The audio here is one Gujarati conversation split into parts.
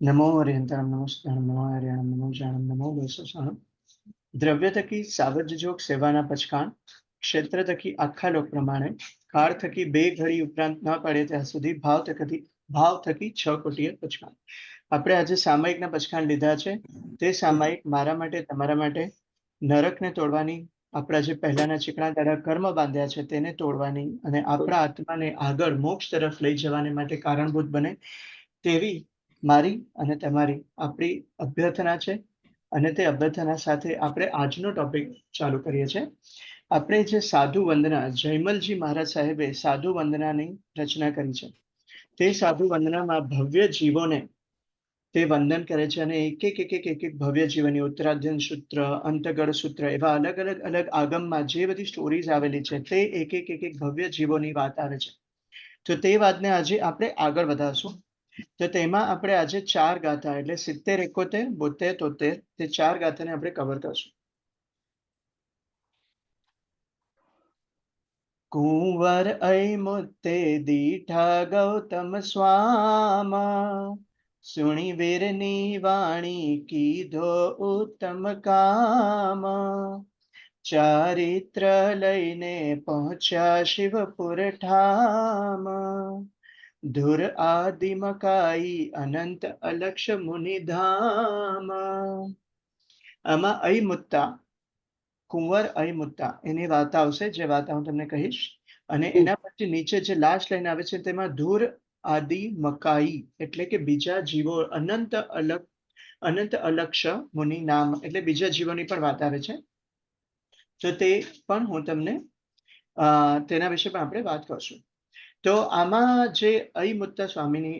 नमो हरिहंतरम नमस्कार नमो हरियाणम नमो जानम नमो वैशेषाणम દ્રવ્ય થકી સાવજ્યોગ સેવાના પચકાણ ક્ષેત્ર થકી આખા લોક પ્રમાણે કાળ થકી બે ઘડી ઉપરાંત ન પડે ત્યાં સુધી ભાવ થકી 6 કોટીય પચકાણ. આપણે આજે સામાયિકના પચકાણ લીધા છે. તે સામાયિક મારા માટે તમારા માટે નરકને તોડવાની, આપણા જે પહેલાના ચીકણા દાડા કર્મ બાંધ્યા છે તેને તોડવાની અને આપણા આત્માને આગળ મોક્ષ તરફ લઈ જવાને માટે કારણભૂત બને તેવી મારી અને તમારી આપણી અભ્યર્થના છે. અને તે અભ્યર્થના સાથે આપણે આજનો ટોપિક ચાલુ કરીએ છીએ. આપણે જે સાધુ વંદના જયમલજી મહારાજ સાહેબે સાધુ વંદનાની રચના કરી છે. તે સાધુ વંદનામાં ભવ્ય જીવોને તે વંદન કરે છે અને એક ભવ્ય જીવની ઉત્તરાધ્યન સૂત્ર, અંતગળ સૂત્ર એવા અલગ અલગ અલગ આગમમાં જે બધી સ્ટોરીઝ આવેલી છે તે એક ભવ્ય જીવોની વાત આવે છે. તો તે વાતને આજે આપણે આગળ વધારશું. તો તેમાં આપણે આજે 4 ગાથા એટલે 70, 71, 72, 73 તે 4 ગાથાને આપણે કવર કરશું. કુંવર અયમુત્તે દીઠા ગૌતમ સ્વામા, સુણી વીરની વાણી કીધો ઉત્તમ કામ. ચારિત્ર લઈને પહોંચ્યા શિવપુર ઠામ, ધુર આદિ મકાઈ અનંત અલક્ષ મુનિધામ. આમાં અયમુત્તા, કુંવર અયમુત્તા એની વાર્તા આવશે, જે વાર્તા હું તમને કહીશ. અને એના પછી નીચે જે લાસ્ટ લાઈન આવે છે તેમાં ધુર આદિ મકાઈ એટલે કે બીજા જીવો અનંત અલક્ષ મુનિ નામ એટલે બીજા જીવોની પણ વાત આવે છે. તો તે પણ હું તમને તેના વિશે પણ આપણે વાત કરશું. તો આમાં જે અયમુત્તા સ્વામીની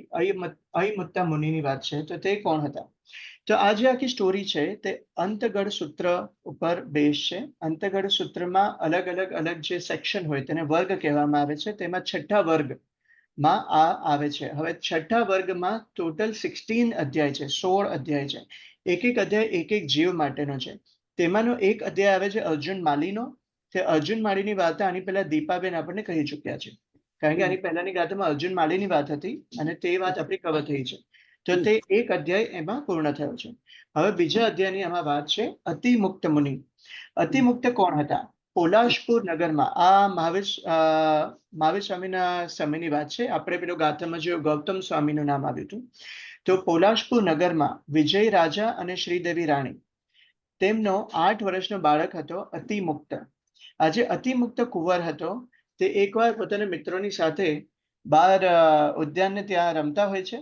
અયમુત્તા મુનિની વાત છે તો તે કોણ હતા? તો આ જે આખી સ્ટોરી છે તે અંતગળ સૂત્ર ઉપર બેઝ છે. અંતગળ સૂત્રમાં અલગ અલગ અલગ જે સેક્શન હોય તેને વર્ગ કહેવામાં આવે છે. તેમાં છઠ્ઠા વર્ગમાં આ આવે છે. હવે છઠ્ઠા વર્ગમાં ટોટલ 16 અધ્યાય છે, 16 અધ્યાય છે. એક અધ્યાય એક જીવ માટેનો છે. તેમાંનો એક અધ્યાય આવે છે અર્જુન માલીનો. તે અર્જુન માલીની વાત આની પહેલા દીપાબેન આપણને કહી ચૂક્યા છે, કારણ કે આની પહેલાની ગાથામાં અર્જુન માલીની વાત હતી અને તે વાત આપણી કવર થઈ છે. તો તે એક અધ્યાય એમાં પૂર્ણ થયો છે. હવે બીજા અધ્યાયની આમાં વાત છે અતિમુક્ત મુનિ. અતિમુક્ત કોણ હતા? પોલાશપુર નગરમાં આ મહાવીર સ્વામીના સમયની વાત છે. આપણે પેલો ગાથામાં જે ગૌતમ સ્વામીનું નામ આવ્યું હતું. તો પોલાશપુર નગરમાં વિજય રાજા અને શ્રીદેવી રાણી તેમનો 8 વર્ષનો બાળક હતો અતિમુક્ત. આ જે અતિમુક્ત કુંવર હતો તે એકવાર પોતાના મિત્રોની સાથે બહાર ઉદ્યાનને ત્યાં રમતા હોય છે.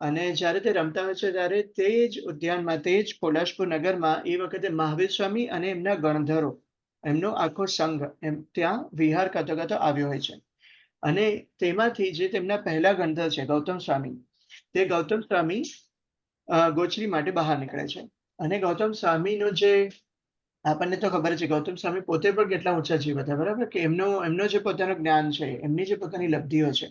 અને જ્યારે તે રમતા હોય છે ત્યારે તે જ ઉદ્યાનમાં, તે જ પોલાશપુર નગરમાં એ વખતે મહાવીર સ્વામી અને એમના ગણધરો, એમનો આખો સંઘ એમ ત્યાં વિહાર કરતો કરતો આવ્યો હોય છે. અને તેમાંથી જે તેમના પહેલા ગણધર છે ગૌતમ સ્વામી, તે ગૌતમ સ્વામી ગોચરી માટે બહાર નીકળે છે. અને ગૌતમ સ્વામીનો જે આપણને તો ખબર છે, ગૌતમ સ્વામી પોતે પણ કેટલા ઊંચા જીવ હતા, બરાબર, કે એમનો જે પોતાનું જ્ઞાન છે, એમની જે પોતાની લબ્ધિઓ છે,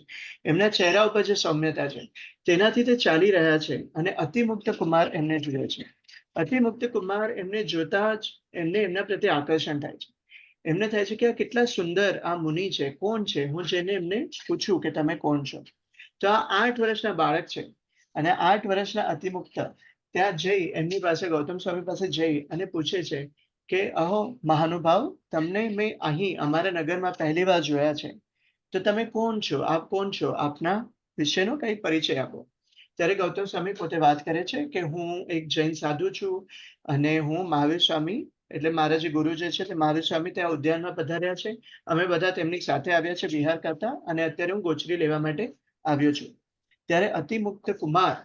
એમના ચહેરા ઉપર જે સૌમ્યતા છે તેનાથી તે ચાલી રહ્યા છે. અને અતિમુક્ત કુમાર એમને જુએ છે. અતિમુક્ત કુમાર એમને જોતા જ એમને એમના પ્રત્યે આકર્ષણ થાય છે. એમને થાય છે કે આ કેટલા સુંદર આ મુનિ છે, કોણ છે, હું જેને એમને પૂછું કે તમે કોણ છો. તો આ 8 વર્ષના બાળક છે. અને 8 વર્ષના અતિમુક્ત ત્યાં જઈ એમની પાસે, ગૌતમ સ્વામી પાસે જઈ અને પૂછે છે કે અહો મહાનુભાવ, તમને મેં અહીં અમારા નગરમાં પહેલી વાર જોયા છે, તો તમે કોણ છો, આપ કોણ છો, આપના વિશેનો કઈ પરિચય આપો. ત્યારે ગૌતમ સ્વામી પોતે વાત કરે છે કે હું એક જૈન સાધુ છું અને હું મહાવીર સ્વામી એટલે મારા જે ગુરુ જે છે તે મહાવીર સ્વામી ત્યાં ઉદ્યાનમાં પધાર્યા છે. અમે બધા તેમની સાથે આવ્યા છે વિહાર કરતા, અને અત્યારે હું ગોચરી લેવા માટે આવ્યો છું. ત્યારે અતિમુક્ત કુમાર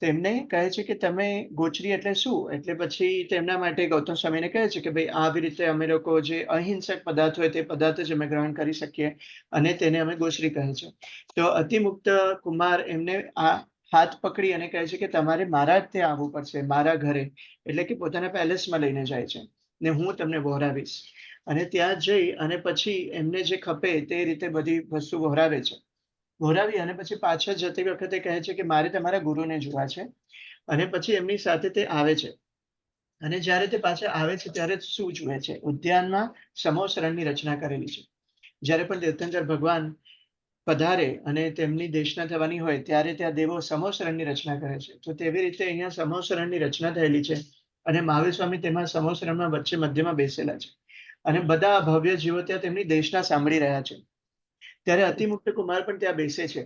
તેમને કહે છે કે તમે ગોચરી એટલે શું? એટલે પછી તેમના માટે ગૌતમ સ્વામીને કહે છે કે ભાઈ આવી રીતે અમે લોકો જે અહિંસક પદાર્થ હોય તે પદાર્થ જ અમે ગ્રહણ કરી શકીએ, અને તેને અમે ગોચરી કહે છે. તો અતિમુક્ત કુમાર એમને આ હાથ પકડી અને કહે છે કે તમારે મારા જ ત્યાં આવવું પડશે, મારા ઘરે, એટલે કે પોતાના પેલેસમાં લઈને જાય છે ને હું તમને વહોરાવીશ. અને ત્યાં જઈ અને પછી એમને જે ખપે તે રીતે બધી વસ્તુ વહોરાવે છે. વહોરાવી અને પછી પાછળ જતી વખતે કહે છે કે મારે તમારા ગુરુને જોવા છે. અને પછી એમની સાથે તે આવે છે. અને જ્યારે તે પાછા આવે છે ત્યારે શું જુએ છે? ઉદ્યાનમાં સમોસરણની રચના કરેલી છે. જ્યારે પણ તીર્થંકર ભગવાન પધારે અને તેમની દેશના થવાની હોય ત્યારે ત્યાં દેવો સમોસરણની રચના કરે છે. તો તેવી રીતે અહીંયા સમોસરણની રચના થયેલી છે અને મહાવીર સ્વામી તેમાં સમોસરણમાં વચ્ચે મધ્યમાં બેસેલા છે અને બધા ભવ્ય જીવો ત્યાં તેમની દેશના સાંભળી રહ્યા છે. ત્યારે અતિમુક્ત કુમાર પણ ત્યાં બેસે છે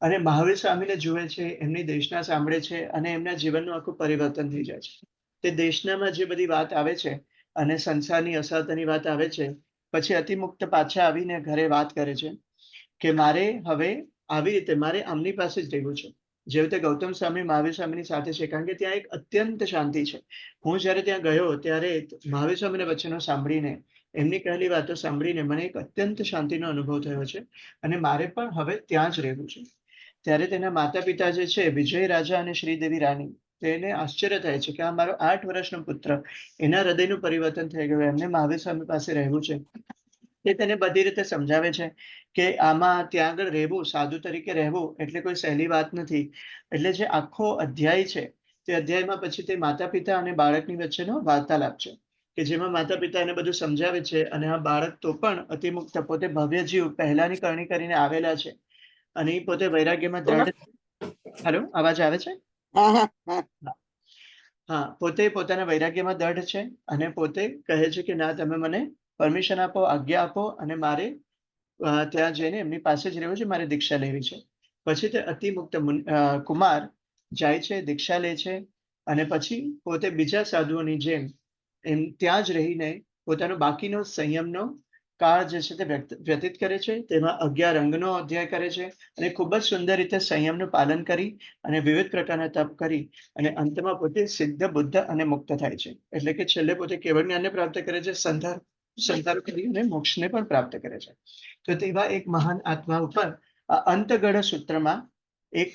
અને મહાવીર સ્વામીને જુએ છે, એમની દેશના સાંભળે છે અને એમના જીવનનું આખું પરિવર્તન થઈ જાય છે. તે દેશનામાં જે બધી વાત આવે છે અને સંસારની અસરતની વાત આવે છે, પછી અતિમુક્ત પાછા આવીને ઘરે વાત કરે છે કે મારે હવે આવી રીતે મારે આમની પાસે જ રહેવું છે. જેવી રીતે ગૌતમ સ્વામી મહાવીર સ્વામીની સાથે છે, કારણ કે ત્યાં એક અત્યંત શાંતિ છે. હું જ્યારે ત્યાં ગયો ત્યારે મહાવીર સ્વામીના વચનો સાંભળીને, એમની કહેલી વાતો સાંભળીને મને એક અત્યંત શાંતિનો અનુભવ થયો છે અને મારે પણ હવે ત્યાં જ રહેવું છે. ત્યારે તેના માતા પિતા જે છે, વિજય રાજા અને શ્રીદેવી રાણી, તેને આશ્ચર્ય થાય છે કે આ મારો 8 વર્ષનો પુત્ર, એના હૃદયનું પરિવર્તન થઈ ગયું, એમને મહાવીર સ્વામી પાસે રહેવું છે. તે તેને બધી રીતે સમજાવે છે કે આમાં ત્યાં આગળ રહેવું, સાધુ તરીકે રહેવું એટલે કોઈ સહેલી વાત નથી. એટલે જે આખો અધ્યાય છે, તે અધ્યાયમાં પછી તે માતા પિતા અને બાળકની વચ્ચેનો વાર્તાલાપ છે કે જેમાં માતા પિતા એને બધું સમજાવે છે અને આ બાળક તો પણ અતિમુક્ત પોતે ભવ્ય જીવ પહેલાની કરણી કરીને આવેલા છે અને એ પોતે વૈરાગ્યમાં દ્રઢ. હેલો, અવાજ આવે છે? હા, પોતે પોતાના વૈરાગ્યમાં દ્રઢ છે અને પોતે કહે છે કે ના, તમે મને પરમિશન આપો, આજ્ઞા આપો અને મારે ત્યાં જઈને એમની પાસે જ રહેવું છે, મારે દીક્ષા લેવી છે. પછી તે અતિમુક્ત કુમાર જાય છે, દીક્ષા લે છે અને પછી પોતે બીજા સાધુઓની જેમ એમ ત્યાં જ રહીને પોતાનો બાકીનો સંયમનો કાળ જે છે તે વ્યતીત કરે છે. તેમાં 11 અંગનો અધ્યાય કરે છે અને ખૂબ જ સુંદર રીતે સંયમનું પાલન કરી અને વિવિધ પ્રકારના તપ કરી અને અંતમાં પોતે સિદ્ધ, બુદ્ધ અને મુક્ત થાય છે. એટલે કે છેલ્લે પોતે કેવળ જ્ઞાનને પ્રાપ્ત કરે છે, સંસાર કરી અને મોક્ષને પણ પ્રાપ્ત કરે છે. તો તેવા એક મહાન આત્મા ઉપર આ અંતગળ સૂત્રમાં એક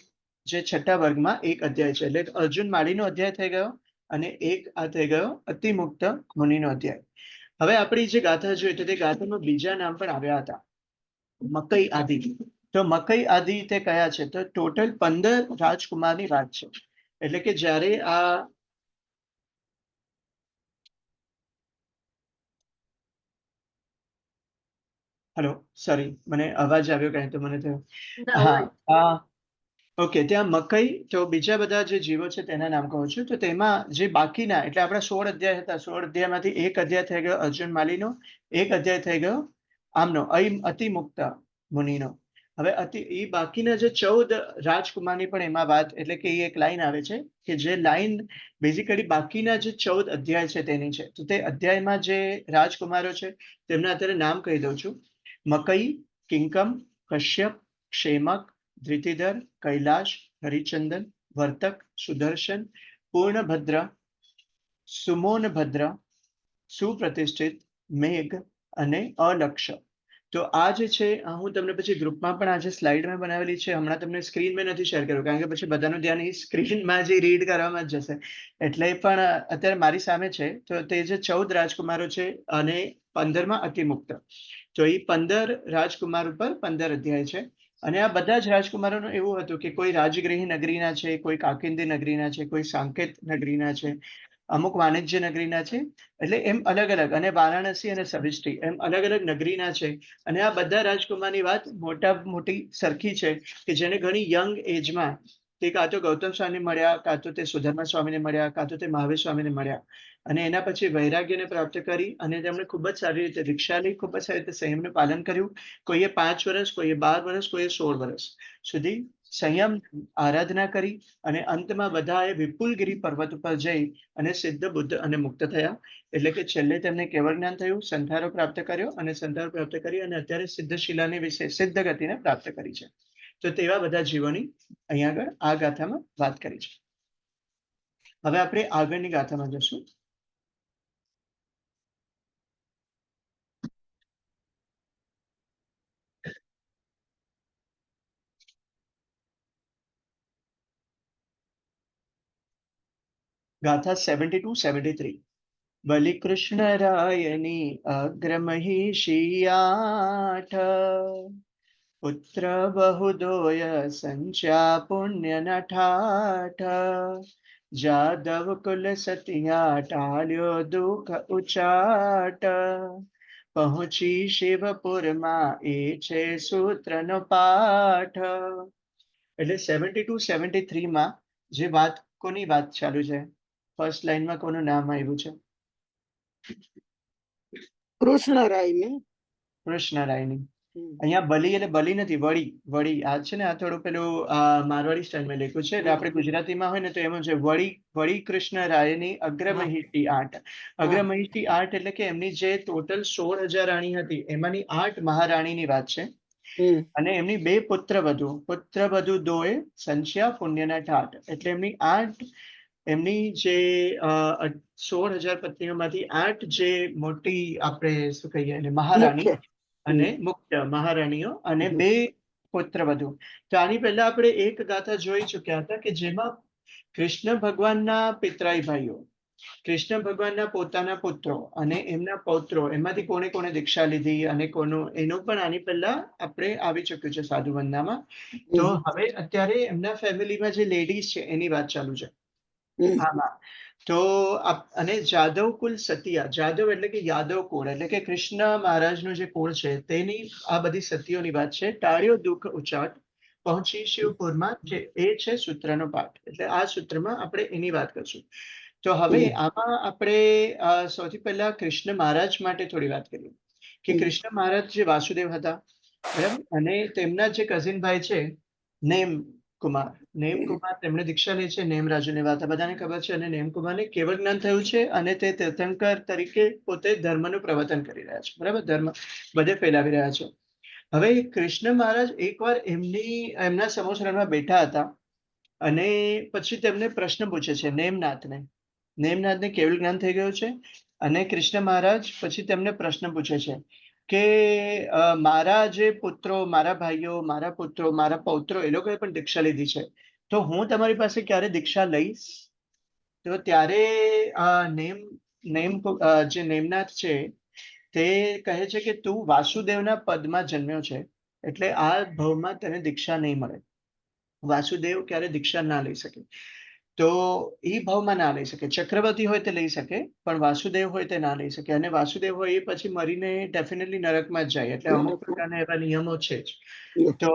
જે છઠ્ઠા વર્ગમાં એક અધ્યાય છે, એટલે અર્જુન માળીનો અધ્યાય થઈ ગયો અને એક આ થઈ ગયો અતિમુક્ત મુનિનો અધ્યાય. હવે આપણી જે ગાથા જોઈએ તો તે ગાથામાં બીજા નામ પણ આવ્યા હતા, મકઈ આદિ. તો મકઈ આદિ તે કયા છે? તો ટોટલ 15 રાજકુમારની વાત છે. એટલે કે જ્યારે આ હેલો, સોરી, મને અવાજ આવ્યો કઈ તો મને થયું. હા, ઓકે, ત્યાં મકઈ તો બીજા બધા જે જીવો છે તેના નામ કહું છું. તો તેમાં જે બાકીના, એટલે આપણા 16 અધ્યાય હતા, 16 અધ્યાયમાંથી એક અધ્યાય થઈ ગયો અર્જુન માલીનો, એક અધ્યાય થઈ ગયો આમનો અતિમુક્ત મુનિનો. હવે એ બાકીના જે 14 રાજકુમારની પણ એમાં વાત, એટલે કે એ એક લાઈન આવે છે કે જે લાઈન બેઝિકલી બાકીના જે 14 અધ્યાય છે તેની છે. તો તે અધ્યાયમાં જે રાજકુમારો છે તેમના અત્યારે નામ કહી દઉં છું. મકઈ, કિંકમ, કશ્યપ, ક્ષેમક, ધૃતિધર, કૈલાશ, હરિચંદન, વર્તક, સુદર્શન, પૂર્ણભદ્ર, સુમોનભદ્ર, સુપ્રતિષ્ઠિત, મેઘ અને અલક્ષ. તો આ જે છે, હું તમને પછી ગ્રુપમાં પણ આજે સ્લાઇડ મેં બનાવેલી છે, હમણાં તમને સ્ક્રીન મેં નથી શેર કર્યું કારણ કે પછી બધાનું ધ્યાન એ સ્ક્રીનમાં જે રીડ કરવામાં જ જશે. એટલે પણ અત્યારે મારી સામે છે. તો તે જે 14 રાજકુમારો છે અને 15માં અતિમુક્ત. તો એ 15 રાજકુમાર ઉપર 15 અધ્યાય છે અને આ બધા જ રાજકુમારોનું એવું હતું કે કોઈ રાજગૃહી નગરીના છે, કોઈ કાકિંદી નગરીના છે, કોઈ સાંકેત નગરીના છે, અમુક વાણિજ્ય નગરીના છે. એટલે એમ અલગ અલગ, અને વારાણસી અને સવિષ્ટિ એમ અલગ અલગ નગરીના છે. અને આ બધા રાજકુમારની વાત મોટી સરખી છે કે જેને ઘણી યંગ એજમાં તે કાં તો ગૌતમ સ્વામી મળ્યા, કાં તો તે સુધર્મા સ્વામીને મળ્યા, કાં તો તે મહાવીર સ્વામીને મળ્યા અને એના પછી વૈરાગ્યને પ્રાપ્ત કરી અને તેમણે ખૂબ જ સારી રીતે દીક્ષા લઈ, ખૂબ જ સારી રીતે સંયમનું પાલન કર્યું. કોઈએ 5 વર્ષ, કોઈએ 12 વર્ષ, કોઈએ 16 વર્ષ સુધી સંયમ આરાધના કરી અને અંતમાં બધાએ વિપુલગીરી પર્વત ઉપર જઈ અને સિદ્ધ, બુદ્ધ અને મુક્ત થયા. એટલે કે છેલ્લે તેમને કેવળ જ્ઞાન થયું, સંધારો પ્રાપ્ત કર્યો અને સંધારો પ્રાપ્ત કરી અને અત્યારે સિદ્ધ શિલાની વિશે સિદ્ધ ગતિને પ્રાપ્ત કરી છે. તો તેવા બધા જીવોની અહીંયા આગળ આ ગાથામાં વાત કરી છે. હવે આપણે આગળની ગાથામાં જશું. ગાથા 72-73. બલિકૃષ્ણ રાયની અગ્રમહિષી 8, પુત્ર બહુદોય સંચ્યા પુણ્ય ન ઠાઠ, જાદવ કુલ સતિયા ટાળ્યો દુઃખ ઉચાટ, પહોંચી શિવપુરમાં એ છે સૂત્રનો પાઠ. એટલે 72-73 માં જે વાત કોની વાત ચાલુ છે? ફર્સ્ટ લાઈનમાં કોનું નામ આવ્યું છે? કૃષ્ણરાય ને કૃષ્ણરાયની. અહીંયા બલી એટલે બલી નથી, વળી. વળી આ છે ને, આ થોડું પેલું મારવાડી સ્ટાઇલમાં લખ્યું છે. એટલે આપણે ગુજરાતીમાં હોય ને તો એમ છે વળી વળી કૃષ્ણરાયની અગ્રમહિષી 8. અગ્રમહિષી 8 એટલે કે એમની જે ટોટલ 16,000 રાણી હતી એમાંની 8 મહારાણીની વાત છે. અને એમની 2 પુત્રવધુ દોએ સંખ્યા પુણ્યના ઠાઠ. એટલે એમની 8 એમની જે 16,000 પત્નીઓમાંથી 8 જે મોટી આપણે શું કહીએ એને મહારાણી અને મુખ્ય મહારાણીઓ અને 2 પુત્રવધુ. તો આની પહેલા આપણે એક ગાથા જોઈ ચુક્યા હતા કે જેમાં કૃષ્ણ ભગવાનના પિતરાઈ ભાઈઓ, કૃષ્ણ ભગવાનના પોતાના પુત્રો અને એમના પૌત્રો એમાંથી કોને કોને દીક્ષા લીધી અને કોનું એનું પણ આની પહેલા આપણે આવી ચૂક્યું છે સાધુ વંદનામાં. તો હવે અત્યારે એમના ફેમિલીમાં જે લેડીઝ છે એની વાત ચાલુ છે આમાં. તો અને જાદવ કુલ સતિયા, જાદવ એટલે કે યાદવ કુળ, એટલે કે કૃષ્ણ મહારાજનું જે કુળ છે તેની આ બધી સતીઓની વાત છે. ટાળ્યો દુઃખ ઉચાટ પહોંચી શિવપુરમાં, જે એ છે સૂત્રનો પાઠ. એટલે આ સૂત્રમાં આપણે એની વાત કરશું. તો હવે આમાં આપણે સૌથી પહેલા કૃષ્ણ મહારાજ માટે થોડી વાત કરીએ કે કૃષ્ણ મહારાજ જે વાસુદેવ હતા, બરાબર, અને તેમના જે કઝિન ભાઈ છે નેમ કુમાર, તેમણે દીક્ષા લે છે નેમરાજુની વાત આ બધાને ખબર છે. અને નેમકુમારને કેવળ જ્ઞાન થયું છે અને તે તીર્થંકર તરીકે પોતે ધર્મનું પ્રવર્તન કરી રહ્યા છે, બરાબર, ધર્મ બધે ફેલાવી રહ્યા છે. હવે કૃષ્ણ મહારાજ એકવાર એમના સમોસરણમાં બેઠા હતા અને પછી તેમને પ્રશ્ન પૂછે છે નેમનાથને કેવળ જ્ઞાન થઈ ગયું છે. અને કૃષ્ણ મહારાજ પછી તેમને પ્રશ્ન પૂછે છે કે મારા જે પુત્રો, મારા ભાઈઓ, મારા પુત્રો, મારા પૌત્રો એ લોકોએ પણ દીક્ષા લીધી છે, તો હું તમારી પાસે ક્યારે દીક્ષા લઈશ? તો ત્યારે જે નેમનાથ છે તે કહે છે કે તું વાસુદેવના પદમાં જન્મ્યો છે એટલે આ ભવમાં તને દીક્ષા નહીં મળે. વાસુદેવ ક્યારે દીક્ષા ના લઈ શકે. તો એ ભાવમાં ના લઈ શકે. ચક્રવર્તી હોય તે લઈ શકે, પણ વાસુદેવ હોય તે ના લઈ શકે. અને વાસુદેવ હોય એ પછી મરીને ડેફિનેટલી નરકમાં જ જાય. એટલે અમુક પ્રકારના એવા નિયમો છે જ. તો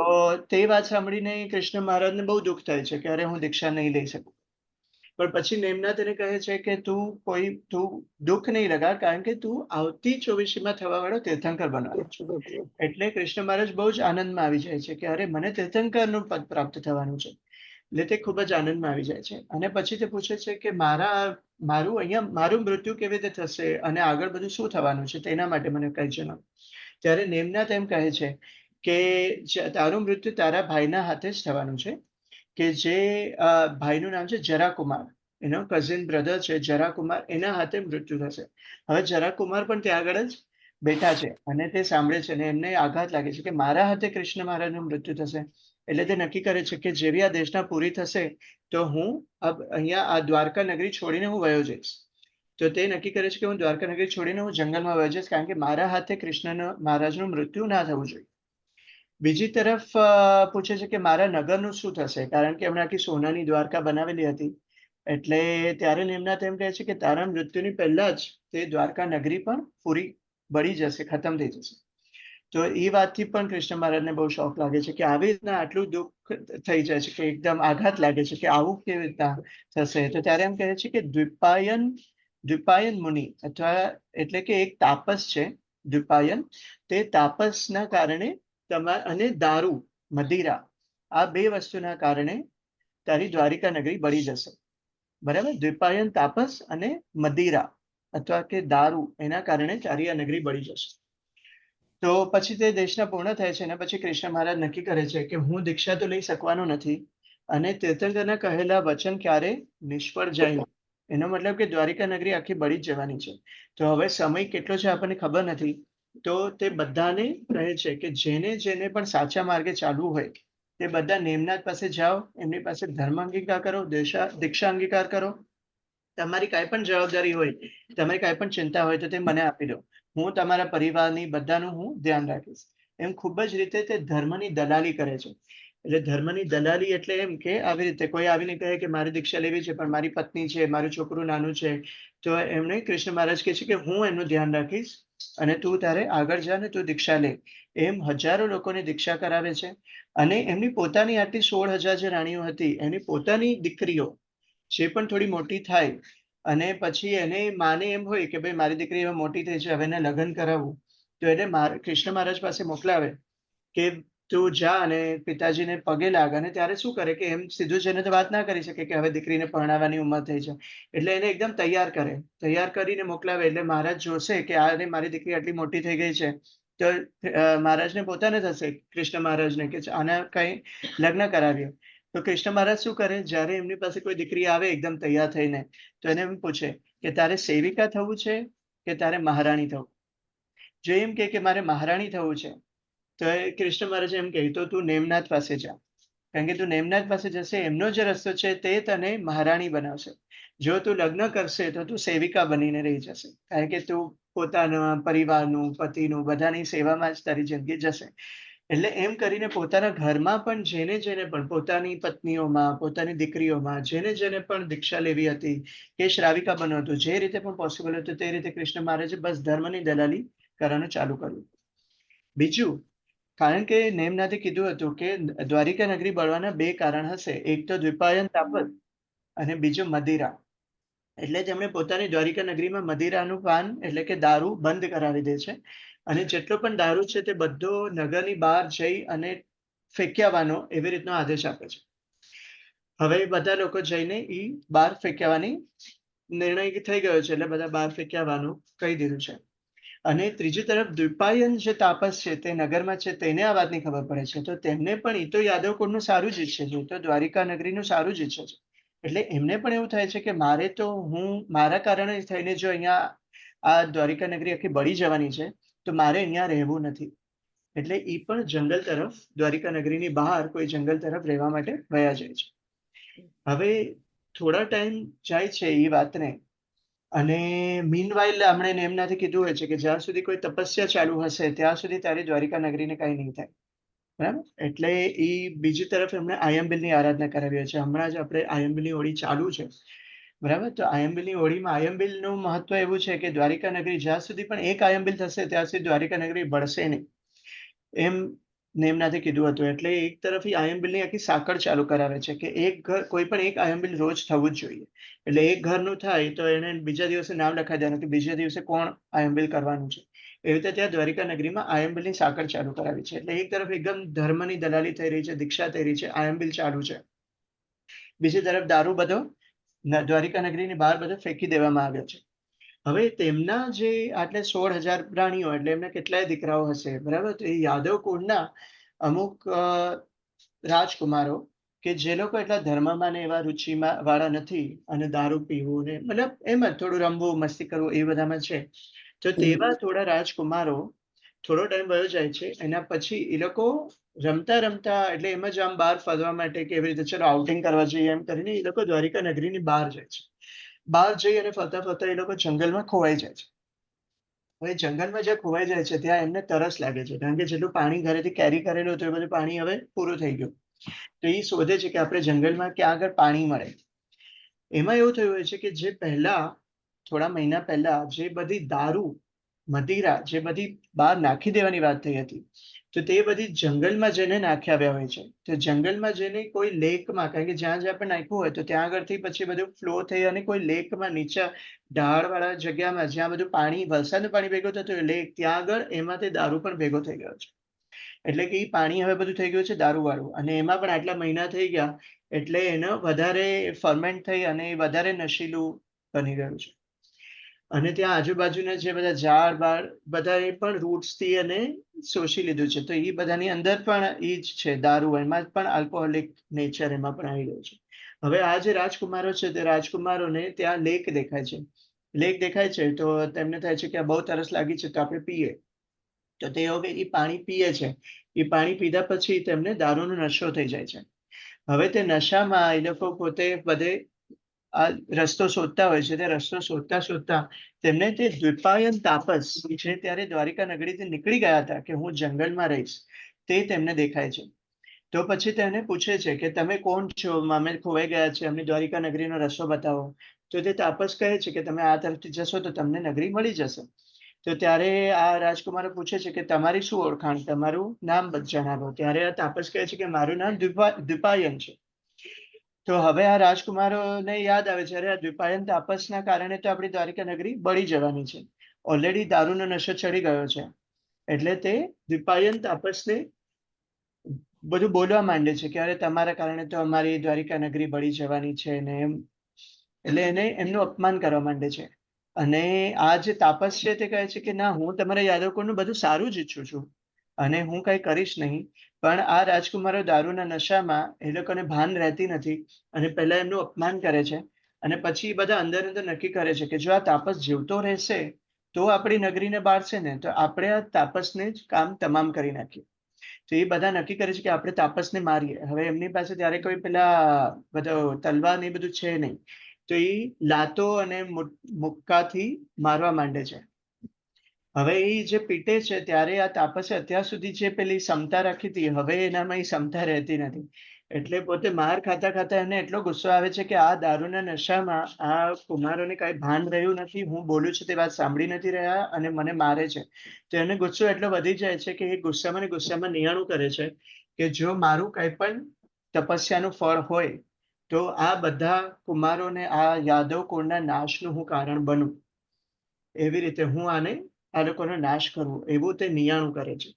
તે વાત સાંભળીને કૃષ્ણ મહારાજને બહુ દુઃખ થાય છે કે અરે હું દીક્ષા નહીં લઈ શકું. પણ પછી નેમનાથ એને કહે છે કે તું દુઃખ નહીં લગા, કારણ કે તું આવતી 24મીમાં થવા વાળો તીર્થંકર બનવાનો છે. એટલે કૃષ્ણ મહારાજ બહુ જ આનંદમાં આવી જાય છે કે અરે મને તીર્થંકરનું પદ પ્રાપ્ત થવાનું છે. એટલે તે ખૂબ જ આનંદમાં આવી જાય છે. અને પછી તે પૂછે છે કે મારું મૃત્યુ કેવી રીતે થશે અને આગળ બધું શું થવાનું છે તેના માટે મને કહી જણાવ. ત્યારે નેમનાથ એમ કહે છે કે તારું મૃત્યુ તારા ભાઈના હાથે જ થવાનું છે, કે જે ભાઈનું નામ છે જરાકુમાર, એનો કઝિન બ્રધર છે જરાકુમાર, એના હાથે મૃત્યુ થશે. હવે જરાકુમાર પણ ત્યાં આગળ જ બેઠા છે અને તે સાંભળે છે અને એમને આઘાત લાગે છે કે મારા હાથે કૃષ્ણ મહારાજનું મૃત્યુ થશે. એટલે તે નક્કી કરે છે કે જેવી આ દેશના પૂરી થશે તો હું અહીંયા આ દ્વારકા નગરી છોડીને હું વયો જઈશ. તો તે નક્કી કરે છે કે હું દ્વારકા નગરી છોડીને હું જંગલમાં વયો જઈશ, કારણ કે મારા હાથે કૃષ્ણ મહારાજનું મૃત્યુ ના થવું જોઈએ. બીજી તરફ પૂછે છે કે મારા નગરનું શું થશે, કારણ કે એમણે આખી સોનાની દ્વારકા બનાવેલી હતી. એટલે ત્યારે નેમનાથ એમ કહે છે કે તારા મૃત્યુની પહેલા જ તે દ્વારકા નગરી પણ પૂરી બળી જશે, ખતમ થઈ જશે. તો એ વાતથી પણ કૃષ્ણ મહારાજને બહુ શોખ લાગે છે કે આવી રીતના આટલું દુઃખ થઈ જાય છે કે એકદમ આઘાત લાગે છે કે આવું કેવી રીતના થશે. તો ત્યારે એમ કહે છે કે દ્વિપાયન મુનિ અથવા એટલે કે એક તાપસ છે દ્વિપાયન, તે તાપસના કારણે અને દારૂ, મદિરા, આ 2 વસ્તુના કારણે તારી દ્વારિકા નગરી બળી જશે, બરાબર. દ્વિપાયન તાપસ અને મદિરા અથવા કે દારૂ, એના કારણે તારી આ નગરી બળી જશે. તો પછી તે દેશના પૂર્ણ થાય છે અને પછી કૃષ્ણ મહારાજ નક્કી કરે છે કે હું દીક્ષા તો લઈ શકવાનો નથી અને તીર્થંકરના કહેલા વચન ક્યારે નિષ્ફળ જાય નહીં. એનો મતલબ કે દ્વારિકા નગરી આખી બળી જ જવાની છે. તો હવે સમય કેટલો છે આપણને ખબર નથી. તો તે બધાને કહે છે કે જેને જેને પણ સાચા માર્ગે ચાલવું હોય તે બધા નેમનાથ પાસે જાઓ, એમની પાસે ધર્મ અંગીકાર કરો, દીક્ષા અંગીકાર કરો. તમારી કાંઈ પણ જવાબદારી હોય, તમારી કાંઈ પણ ચિંતા હોય તો તે મને આપી દો, હું તમારા પરિવારની બધાનું હું ધ્યાન રાખીશ. એમ ખૂબ જ રીતે તે ધર્મની દલાલી કરે છે. એટલે ધર્મની દલાલી એટલે એમ કે આવી રીતે કોઈ આવીને કહે કે મારી દીક્ષા લેવી છે પણ મારી પત્ની છે, મારું છોકરું નાનું છે, તો એમણે કૃષ્ણ મહારાજ કહે છે કે હું એમનું ધ્યાન રાખીશ અને તું તારે આગળ જા ને તું દીક્ષા લે. એમ હજારો લોકોને દીક્ષા કરાવે છે. અને એમની પોતાની આટલી 16,000 જે રાણીઓ હતી એની પોતાની દીકરીઓ જે પણ થોડી મોટી થાય અને પછી એને માને એમ હોય કે ભાઈ મારી દીકરી હવે મોટી થઈ છે, હવે એને લગ્ન કરાવવું, તો એને કૃષ્ણ મહારાજ પાસે મોકલાવે કે તું જા અને પિતાજીને પગે લાગ. અને ત્યારે શું કરે કે એમ સીધું જઈને તો વાત ના કરી શકે કે હવે દીકરીને પરણાવવાની ઉંમર થઈ છે, એટલે એને એકદમ તૈયાર કરે, તૈયાર કરીને મોકલાવે. એટલે મહારાજ જોશે કે આ મારી દીકરી આટલી મોટી થઈ ગઈ છે, તો મહારાજને પોતાને થશે કૃષ્ણ મહારાજને કે આના કઈ લગ્ન કરાવીએ. તો કૃષ્ણ મહારાજ શું કરે, જ્યારે એમની પાસે કોઈ દીકરી આવે એકદમ તૈયાર થઈને, તો એને એમ પૂછે કે તારે સેવિકા થવું છે કે તારે મહારાણી થવું. જો એમ કે મારે મહારાણી થવું છે, તો કૃષ્ણ મહારાજ એમ કહે તો તું નેમનાથ પાસે જા, કારણ કે તું નેમનાથ પાસે જશે એમનો જે રસ્તો છે તે તને મહારાણી બનાવશે. જો તું લગ્ન કરશે તો તું સેવિકા બનીને રહી જશે, કારણ કે તું પોતાના પરિવારનું, પતિનું, બધાની સેવામાં જ તારી જિંદગી જશે. એટલે એમ કરીને પોતાના ઘરમાં પણ જેને જેને પણ પોતાની પત્નીઓમાં, પોતાની દીકરીઓમાં જેને જેને પણ દીક્ષા લેવી હતી કે શ્રાવિકા બનવું હતું, જે રીતે પણ પોસિબલ હતું તે રીતે કૃષ્ણ મહારાજે બસ ધર્મની દલાલી કરવાનું ચાલુ કર્યું. બીજું, કારણ કે નેમનાથે કીધું હતું કે દ્વારિકા નગરી બળવાના બે કારણ હશે, એક તો દ્વિપાયન તાપસ અને બીજું મદિરા. એટલે તેમણે પોતાની દ્વારિકા નગરીમાં મદિરાનું પાન એટલે કે દારૂ બંધ કરાવી દે છે. અને જેટલો પણ દારૂ છે તે બધો નગરની બહાર જઈ અને ફેંક્યાવાનો એવી રીતનો આદેશ આપે છે. હવે બધા લોકો જઈને એ બહાર ફેંક્યાવાની નિર્ણય થઈ ગયો છે, એટલે બધા બહાર ફેંક્યાવાનું કહી દીધું છે. અને ત્રીજી તરફ દ્વિપાયન જે તાપસ છે તે નગરમાં છે, તેને આ વાતની ખબર પડે છે, તો તેમને પણ એ તો યાદવ કુળનું સારું જ ઈચ્છે છે, તો દ્વારિકા નગરીનું સારું જ ઈચ્છે છે. એટલે એમને પણ એવું થાય છે કે મારે તો મારા કારણે થઈને જો અહીંયા આ દ્વારિકા નગરી આખી બળી જવાની છે, તો મારે અહીંયા રહેવું નથી. એટલે એ પણ જંગલ તરફ, દ્વારિકા નગરીની બહાર કોઈ જંગલ તરફ રહેવા માટે વયા જાય છે. હવે થોડા ટાઈમ જાય છે એ વાતને, અને મીનવાઇલ હમણે એમનાથી કીધું હોય છે કે જ્યાં સુધી કોઈ તપસ્યા ચાલુ હશે ત્યાં સુધી તારી દ્વારિકા નગરીને કઈ નહીં થાય, બરાબર. એટલે એ બીજી તરફ એમણે આયંબિલની આરાધના કરાવી હોય છે. હમણાં જ આપણે આયંબિલની હોળી ચાલુ છે, બરાબર. તો આયંબિલની હોળીમાં આયંબિલનું મહત્વ એવું છે કે દ્વારિકા નગરી જ્યાં સુધી પણ એક આયંબિલ થશે ત્યાં સુધી દ્વારિકા નગરી બળશે નહીં, એમ નેમનાથે કીધું હતું. એટલે એક તરફ આયંબિલની આખી સાંકળ ચાલુ કરાવે છે કે એક ઘર, કોઈ પણ એક આયંબિલ રોજ થવું જ જોઈએ. એટલે એક ઘરનું થાય તો એને બીજા દિવસે નામ લખાઈ દેવાનું કે બીજા દિવસે કોણ આયંબિલ કરવાનું છે. એવી રીતે ત્યાં દ્વારિકા નગરીમાં આયંબિલની સાંકળ ચાલુ કરાવી છે. એટલે એક તરફ એકદમ ધર્મની દલાલી થઈ રહી છે, દીક્ષા થઈ રહી છે, આયંબિલ ચાલુ છે. બીજી તરફ દારૂ બધો દ્વારિકા નગરીની બહાર બધો ફેંકી દેવામાં આવ્યો છે. હવે તેમના જે આટલે 16,000 પ્રાણીઓ, એટલે એમને કેટલાય દીકરાઓ હશે, બરાબર. તો એ યાદવ કુળના અમુક રાજકુમારો કે જે લોકો એટલા ધર્મમાં ને એવા રુચિમાં વાળા નથી, અને દારૂ પીવું ને મતલબ એમ જ થોડું રમવું, મસ્તી કરવું એ બધામાં છે, તો તેવા થોડા રાજકુમારો થોડો ટાઈમ વયો જાય છે. એના પછી એ લોકો રમતા રમતા, એટલે એમ જ આમ બહાર ફરવા માટે કે એવી રીતે ચલો આઉટિંગ કરવા જઈએ એમ કરીને એ લોકો દ્વારિકા નગરીની બહાર જાય છે. બહાર જઈ અને ફરતા ફરતા એ લોકો જંગલમાં ખોવાઈ જાય છે. હવે જંગલમાં જ્યાં ખોવાઈ જાય છે ત્યાં એમને તરસ લાગે છે, કારણ કે જેટલું પાણી ઘરેથી કેરી કરેલું હતું એ બધું પાણી હવે પૂરું થઈ ગયું. તો એ શોધે છે કે આપણે જંગલમાં ક્યાં આગળ પાણી મળે. એમાં એવું થયું હોય છે કે જે પહેલા થોડા મહિના પહેલા જે બધી દારૂ, મદિરા જે બધી બહાર નાખી દેવાની વાત થઈ હતી, તો તે બધી જંગલમાં જઈને નાખી આવ્યા હોય છે. તો જંગલમાં જઈને કોઈ લેકમાં, કારણ કે જ્યાં જ્યાં પણ નાખ્યું હોય તો ત્યાં આગળથી પછી બધું ફ્લો થઈ અને કોઈ લેકમાં, નીચે ઢાળવાળા જગ્યામાં જ્યાં બધું પાણી, વરસાદનું પાણી ભેગું થતું હોય લેક, ત્યાં આગળ એમાં તે દારૂ પણ ભેગો થઈ ગયો છે. એટલે કે એ પાણી હવે બધું થઈ ગયું છે દારૂવાળું, અને એમાં પણ આટલા મહિના થઈ ગયા એટલે એનો વધારે ફર્મેન્ટ થઈ અને એ વધારે નશીલું બની ગયું છે. અને ત્યાં આજુબાજુના જે બધા ઝાડ બાળ બધા એ પણ રૂટ્સથી અને શોષી લીધું છે, તો એ બધાની અંદર પણ એ જ છે દારૂ, એમાં પણ આલ્કોહોલિક નેચર એમાં પણ આવી ગયું છે. હવે આ જે રાજકુમારો છે તે રાજકુમારોને ત્યાં લેક દેખાય છે. લેક દેખાય છે તો તેમને થાય છે કે આ બહુ તરસ લાગી છે તો આપણે પીએ. તો તે હવે એ પાણી પીએ છે. એ પાણી પીધા પછી તેમને દારૂનો નશો થઈ જાય છે. હવે તે નશામાં એ લોકો પોતે બધે આ રસ્તો શોધતા હોય છે. તે રસ્તો શોધતા શોધતા તેમને તે દ્વિપાયન તાપસ જે ત્યારે દ્વારિકા નગરીથી નીકળી ગયા હતા કે હું જંગલમાં રહીશ, તે તેમને દેખાય છે. તો પછી તેને પૂછે છે કે તમે કોણ છો, અમે ખોવાઈ ગયા છે, અમને દ્વારિકા નગરીનો રસ્તો બતાવો. તો તે તાપસ કહે છે કે તમે આ તરફથી જશો તો તમને નગરી મળી જશે. તો ત્યારે આ રાજકુમારો પૂછે છે કે તમારી શું ઓળખાણ, તમારું નામ જણાવો. ત્યારે આ તાપસ કહે છે કે મારું નામ દ્વિપાયન છે. તો હવે આ રાજકુમારોને યાદ આવે છે, અરે આ દ્વિપાયન તાપસના કારણે તો આપણી દ્વારિકા નગરી બળી જવાની છે. ઓલરેડી દારૂનો નશો ચડી ગયો છે. એટલે તે દ્વિપાયન તાપસને બધું બોલવા માંડે છે કે અરે તમારા કારણે તો અમારી દ્વારિકા નગરી બળી જવાની છે ને એમ. એટલે એને એમનું અપમાન કરવા માંડે છે. અને આ જે તાપસ છે તે કહે છે કે ના, હું તમારા યાદવકુળનું બધું સારું જ ઈચ્છું છું અને હું કઈ કરીશ નહીં. પણ આ રાજકુમારો દારૂના નશામાં એ લોકોને ભાન રહેતી નથી અને પહેલા એમનું અપમાન કરે છે. અને પછી બધા અંદર અંદર નક્કી કરે છે કે જો આ તાપસ જીવતો રહેશે તો આપણી નગરીને બાળશે ને, તો આપણે આ તાપસને જ કામ તમામ કરી નાખીએ. તો એ બધા નક્કી કરે છે કે આપણે તાપસને મારીએ. હવે એમની પાસે ત્યારે કોઈ પેલા બધો તલવાર ને એ બધું છે નહીં. તો એ લાતો અને મુક્કાથી મારવા માંડે છે. હવે એ જે પીટે છે ત્યારે આ તાપસે અત્યાર સુધી જે પેલી ક્ષમતા રાખી હતી, હવે એનામાં એ ક્ષમતા રહેતી નથી. એટલે પોતે માર ખાતા ખાતા એને એટલો ગુસ્સો આવે છે કે આ દારૂના નશામાં આ કુમારોને કઈ ભાન રહ્યું નથી, હું બોલું છું તે વાત સાંભળી નથી રહ્યા અને મને મારે છે. તો એને ગુસ્સો એટલો વધી જાય છે કે એ ગુસ્સામાં ને ગુસ્સામાં નિયાણું કરે છે કે જો મારું કઈ પણ તપસ્યાનું ફળ હોય તો આ બધા કુમારોને, આ યાદવ કુળના નાશનું હું કારણ બનું. એવી રીતે હું આ લોકોનો નાશ કરું, એવું તે નિયાણું કરે છે.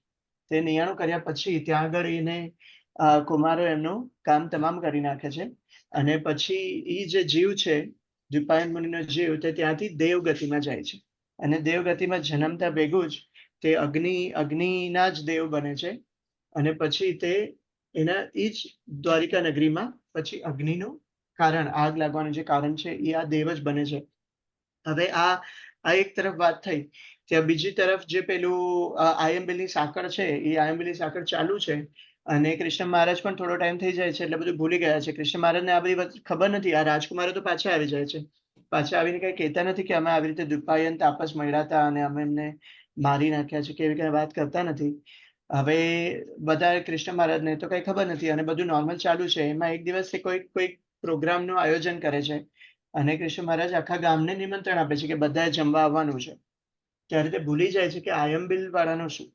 તે નિયાણું કર્યા પછી ત્યાં આગળ એને કુમારો એમનું કામ તમામ કરી નાખે છે. અને પછી એ જે જીવ છે, દ્વિપાયન મુનિનો જીવ, તે ત્યાંથી દેવગતિમાં જાય છે. અને દેવગતિમાં જન્મતા ભેગું જ તે અગ્નિના જ દેવ બને છે. અને પછી તે એના એ જ દ્વારિકા નગરીમાં પછી અગ્નિનું કારણ, આગ લાગવાનું જે કારણ છે એ આ દેવ જ બને છે. હવે આ એક તરફ વાત થઈ. ત્યાં બીજી તરફ જે પેલું આયંબિલની સાંકળ છે, એ આયંબિલની સાંકળ ચાલુ છે. અને કૃષ્ણ મહારાજ પણ થોડો ટાઈમ થઈ જાય છે એટલે બધું ભૂલી ગયા છે. કૃષ્ણ મહારાજને આ બધી ખબર નથી. આ રાજકુમારો તો પાછા આવી જાય છે. પાછા આવીને કઈ કહેતા નથી કે અમે આવી રીતે દ્વિપાયન તાપસ મળ્યા હતા અને અમે એમને મારી નાખ્યા છે કે એવી કઈ વાત કરતા નથી. હવે બધા કૃષ્ણ મહારાજને તો કઈ ખબર નથી અને બધું નોર્મલ ચાલુ છે. એમાં એક દિવસ કોઈ પ્રોગ્રામનું આયોજન કરે છે અને કૃષ્ણ મહારાજ આખા ગામને નિમંત્રણ આપે છે કે બધાએ જમવા આવવાનું છે. ત્યારે તે ભૂલી જાય છે કે આયંબિલ વાળાનું શું.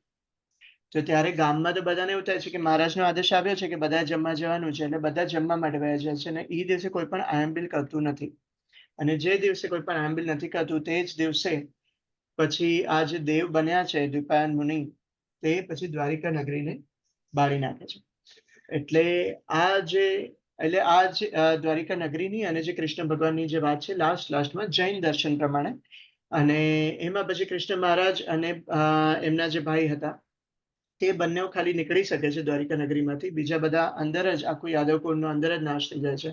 તો ત્યારે ગામમાં તો બધાને એવું થાય છે કે મહારાજનો આદેશ આવ્યો છે કે બધા જમવા જવાનું છે, એટલે બધા જમવા માટે વયા જાય છે. અને એ દિવસે કોઈ પણ આયંબિલ કરતું નથી. અને જે દિવસે કોઈ પણ આયંબિલ નથી કરતું તે જ દિવસે પછી આ જે દેવ બન્યા છે દ્વિપાયન મુનિ, તે પછી દ્વારિકા નગરીને બાળી નાખે છે. એટલે આ જે દ્વારિકા નગરીની અને જે કૃષ્ણ ભગવાનની જે વાત છે લાસ્ટમાં જૈન દર્શન પ્રમાણે. અને એમાં પછી કૃષ્ણ મહારાજ અને એમના જે ભાઈ હતા તે બંને ખાલી નીકળી શકે છે દ્વારિકા નગરીમાંથી. બીજા બધા અંદર જ, આખું યાદવકુળનો અંદર જ નાશ થઈ જાય છે.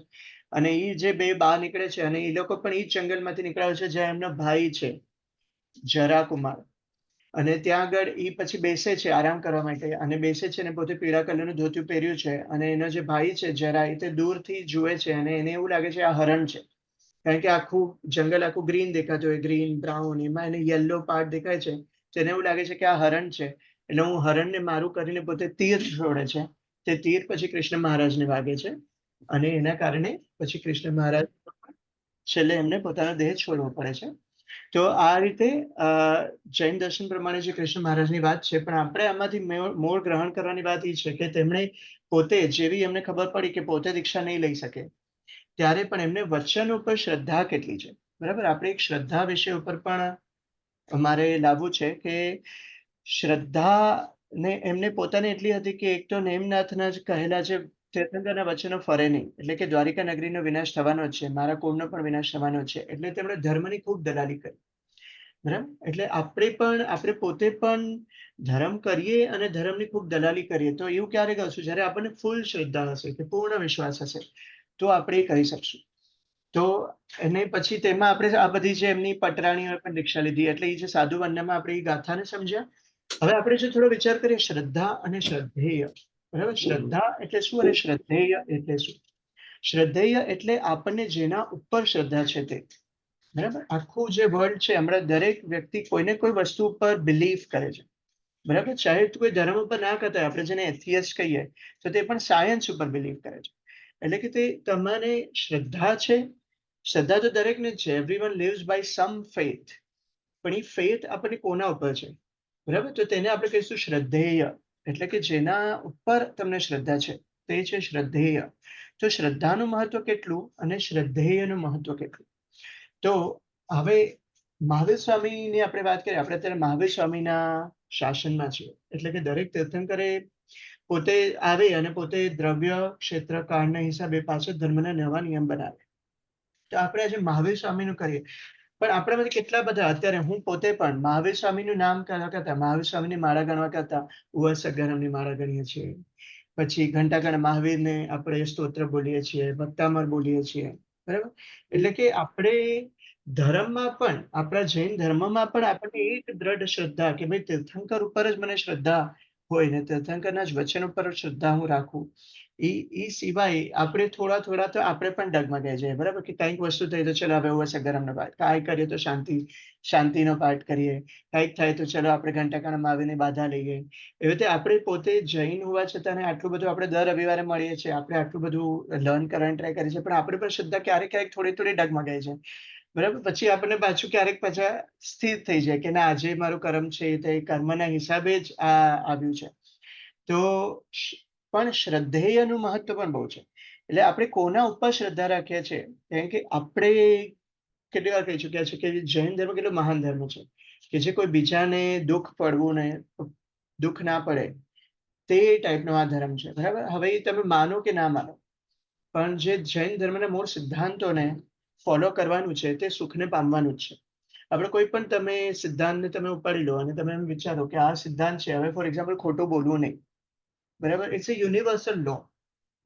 અને એ જે બે બહાર નીકળે છે અને એ લોકો પણ એ જ જંગલમાંથી નીકળ્યા છે જ્યાં એમનો ભાઈ છે જરાકુમાર. અને ત્યાં આગળ એ પછી બેસે છે આરામ કરવા માટે અને બેસે છે અને પોતે પીળા કલરનું ધોતિયું પહેર્યું છે. અને એનો જે ભાઈ છે જરા, એ તે દૂરથી જુએ છે અને એને એવું લાગે છે આ હરણ છે. કારણ કે આખું જંગલ આખું ગ્રીન દેખાતું હોય, ગ્રીન બ્રાઉન, એમાં એને યલો પાર્ટ દેખાય છે. તો એને એવું લાગે છે કે આ હરણ છે. એટલે હું હરણને મારું કરીને પોતે તીર છોડે છે. તે તીર પછી કૃષ્ણ મહારાજને વાગે છે અને એના કારણે પછી કૃષ્ણ મહારાજ છેલ્લે એમને પોતાનો દેહ છોડવો પડે છે. તો આ રીતે જૈન દર્શન પ્રમાણે જે કૃષ્ણ મહારાજની વાત છે. પણ આપણે આમાંથી મૂળ ગ્રહણ કરવાની વાત એ છે કે તેમણે પોતે, જેવી એમને ખબર પડી કે પોતે દીક્ષા નહીં લઈ શકે, ત્યારે પણ એમને વચન ઉપર શ્રદ્ધા કેટલી છે. બરાબર, આપણે એક શ્રદ્ધા વિષય ઉપર પણ અમારે લાવવું છે કે શ્રદ્ધા ને એમને પોતાને એટલી હતી કે એક તો નેમનાથના જ કહેલા જે તીર્થંકરના વચનો ફરે નહીં, એટલે કે દ્વારિકા નગરીનો વિનાશ થવાનો જ છે, મારા કુળનો પણ વિનાશ થવાનો છે. એટલે તેમણે ધર્મની ખૂબ દલાલી કરી. બરાબર, એટલે આપણે પોતે પણ ધર્મ કરીએ અને ધર્મની ખૂબ દલાલી કરીએ તો એવું ક્યારે કરશું જ્યારે આપણને ફૂલ શ્રદ્ધા હશે, કે પૂર્ણ વિશ્વાસ હશે, તો આપણે એ કરી શકશું. તો એને પછી તેમાં આપણે આ બધી જે એમની પટરાણીઓએ પણ દીક્ષા લીધી, એટલે એ જે સાધુ વનનામાં આપણે એ ગાથાને સમજ્યા. હવે આપણે જો થોડો વિચાર કરીએ શ્રદ્ધા અને શ્રદ્ધેય. બરાબર, શ્રદ્ધા એટલે શું અને શ્રદ્ધેય એટલે શું? શ્રદ્ધેય એટલે આપણને જેના ઉપર શ્રદ્ધા છે તે. બરાબર, આખું જે વર્લ્ડ છે, હમણાં દરેક વ્યક્તિ કોઈને કોઈ વસ્તુ ઉપર બિલીવ કરે છે. બરાબર, ચાહે કોઈ ધર્મ ઉપર ના કરતા હોય, આપણે જેને એથિયસ્ટ કહીએ, તો તે પણ સાયન્સ ઉપર બિલીવ કરે છે. એટલે કે તે તમારે શ્રદ્ધા છે. શ્રદ્ધા તો દરેકને જ છે. Everyone lives by some faith. પણ એ ફેથ આપણને કોના ઉપર છે, બરાબર? તો તેને આપણે કહીશું શ્રદ્ધેય, એટલે કે જેના ઉપર તમને શ્રદ્ધા છે તે છે શ્રદ્ધેય. તો શ્રદ્ધાનું મહત્વ કેટલું અને શ્રદ્ધેયનું મહત્વ કેટલું? તો હવે મહાવીર સ્વામીની આપણે વાત કરીએ, આપણે અત્યારે મહાવીર સ્વામીના શાસનમાં છીએ, એટલે કે દરેક તીર્થંકરે પોતે આવે અને પોતે દ્રવ્ય ક્ષેત્ર કાળના હિસાબે પાછળ ધર્મના નવા નિયમ બનાવે. તો આપણે આજે મહાવીર સ્વામીનું કરીએ, પણ આપણામાંથી કેટલા બધા, અત્યારે હું પોતે પણ મહાવીર સ્વામીનું નામ કરવા કરતા, મહાવીર સ્વામીની માળા ગણવા કરતા ઉવા સગારામની માળા ગણીએ છીએ. પછી ઘંટાકર્ણ મહાવીરને આપણે સ્તોત્ર બોલીએ છીએ, ભક્તામર બોલીએ છીએ, બરાબર? એટલે કે આપણે ધર્મમાં પણ, આપણા જૈન ધર્મમાં પણ આપણને એક દ્રઢ શ્રદ્ધા કે ભાઈ તીર્થંકર ઉપર જ મને શ્રદ્ધા હોય ને તીર્થંકરના જ વચન ઉપર જ શ્રદ્ધા હું રાખું. એ સિવાય આપણે થોડા થોડા તો આપણે પણ ડગમગાઈ જાય, બરાબર? કે કંઈક વસ્તુ થઈ તો ચલો હવે ઉવા સગારામનો પાઠ, કાંઈ કરીએ તો શાંતિનો પાઠ કરીએ, કંઈક થાય તો ચલો આપણે ઘંટાકર્ણ મહાવીરની બાધા લઈએ. એવી રીતે આપણે પોતે જૈન હોવા છતાં આટલું બધું આપણે દર રવિવારે મળીએ છીએ, આપણે આટલું બધું લર્ન કરવાની ટ્રાય કરીએ છીએ, પણ આપણે પણ શ્રદ્ધા ક્યારેક ક્યારેક થોડી થોડી ડગમગાઈ છે, બરાબર? પછી આપણને પાછું ક્યારેક પાછા સ્થિર થઈ જાય કે ના, આજે મારું કર્મ છે તે કર્મના હિસાબે જ આ આવ્યું છે. તો પણ શ્રદ્ધેયનું મહત્વ પણ બહુ છે. એટલે આપણે કોના ઉપર શ્રદ્ધા રાખીએ છીએ, કારણ કે આપણે કેટલી વાર કહી ચૂક્યા છે કે જૈન ધર્મ કેટલો મહાન ધર્મ છે, કે જે કોઈ બીજાને દુઃખ પડવું ને, દુઃખ ના પડે તે ટાઈપનો આ ધર્મ છે, બરાબર? હવે એ તમે માનો કે ના માનો, પણ જે જૈન ધર્મના મૂળ સિદ્ધાંતોને ફોલો કરવાનું છે તે સુખને પામવાનું જ છે. આપણે કોઈ પણ તમે સિદ્ધાંતને તમે ઉપાડી લો અને તમે એમ વિચારો કે આ સિદ્ધાંત છે, હવે ફોર એક્ઝામ્પલ ખોટું બોલવું નહીં, બરાબર? ઇટ્સ અ યુનિવર્સલ લો,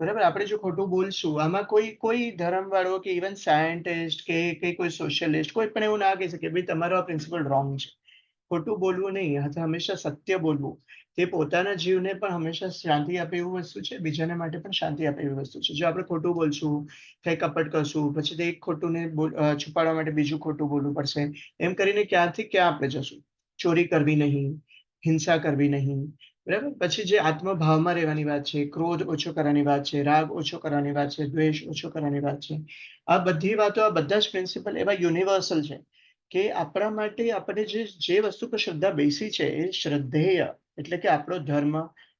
બરાબર? આપણે જો ખોટું બોલશું, આમાં કોઈ કોઈ ધર્મવાળો કે ઇવન સાયન્ટિસ્ટ કે કોઈ સોશિયલિસ્ટ કોઈ પણ એવું ના કહી શકે ભાઈ તમારો આ પ્રિન્સિપલ રોંગ છે. ખોટું બોલવું નહીં, હંમેશા સત્ય બોલવું, તે પોતાના જીવને પણ હંમેશા શાંતિ આપે એવું વસ્તુ છે, બીજાને માટે પણ શાંતિ આપે એવી વસ્તુ છે. જો આપણે ખોટું બોલશું, કંઈ કપટ કરશું, પછી તે એક ખોટુંને છુપાડવા માટે બીજું ખોટું બોલવું પડશે, એમ કરીને ક્યાંથી ક્યાં આપણે જશું? ચોરી કરવી નહીં, હિંસા કરવી નહીં, બરાબર? પછી જે આત્મભાવમાં રહેવાની વાત છે, ક્રોધ ઓછો કરવાની વાત છે, રાગ ઓછો કરવાની વાત છે, દ્વેષ ઓછો કરવાની વાત છે. આ બધી વાતો, આ બધા જ પ્રિન્સિપલ એવા યુનિવર્સલ છે કે આપણા માટે આપણે જે વસ્તુ પર શ્રદ્ધા બેસી છે એ શ્રદ્ધેય, એટલે કે આપણો ધર્મ,